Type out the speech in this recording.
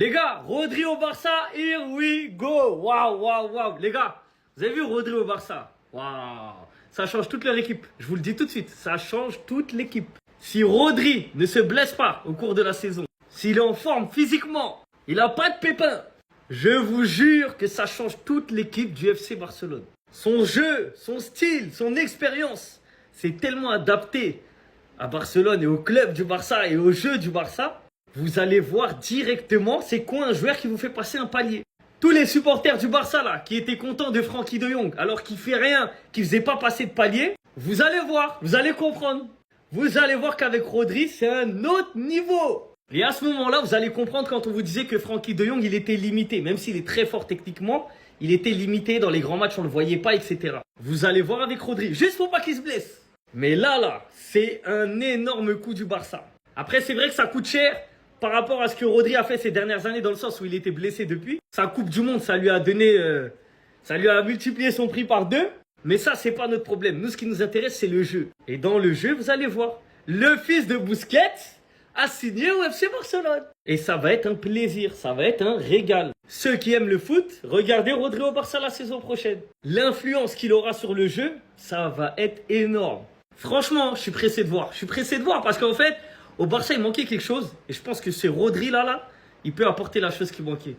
Les gars, Rodri au Barça, here we go. Waouh, waouh, waouh. Les gars, vous avez vu Rodri au Barça? Waouh. Ça change toute leur équipe. Je vous le dis tout de suite, ça change toute l'équipe. Si Rodri ne se blesse pas au cours de la saison, s'il est en forme physiquement, il n'a pas de pépins, je vous jure que ça change toute l'équipe du FC Barcelone. Son jeu, son style, son expérience, c'est tellement adapté à Barcelone et au club du Barça et au jeu du Barça. Vous allez voir directement c'est quoi un joueur qui vous fait passer un palier. Tous les supporters du Barça là, qui étaient contents de Frenkie de Jong alors qu'il fait rien, qu'il faisait pas passer de palier, vous allez voir, vous allez comprendre. Vous allez voir qu'avec Rodri, c'est un autre niveau. Et à ce moment-là, vous allez comprendre quand on vous disait que Frenkie de Jong, il était limité. Même s'il est très fort techniquement, il était limité dans les grands matchs, on ne le voyait pas, etc. Vous allez voir avec Rodri, juste pour pas qu'il se blesse. Mais là, c'est un énorme coup du Barça. Après, c'est vrai que ça coûte cher par rapport à ce que Rodri a fait ces dernières années, dans le sens où il était blessé depuis. Sa Coupe du Monde, ça lui a donné, ça lui a multiplié son prix par 2. Mais ça, c'est pas notre problème. Nous, ce qui nous intéresse, c'est le jeu. Et dans le jeu, vous allez voir, le fils de Busquets a signé au FC Barcelone. Et ça va être un plaisir, ça va être un régal. Ceux qui aiment le foot, regardez Rodri au Barça la saison prochaine. L'influence qu'il aura sur le jeu, ça va être énorme. Franchement, je suis pressé de voir. Je suis pressé de voir parce qu'en fait, au Barça, il manquait quelque chose. Et je pense que ce Rodri là, il peut apporter la chose qui manquait.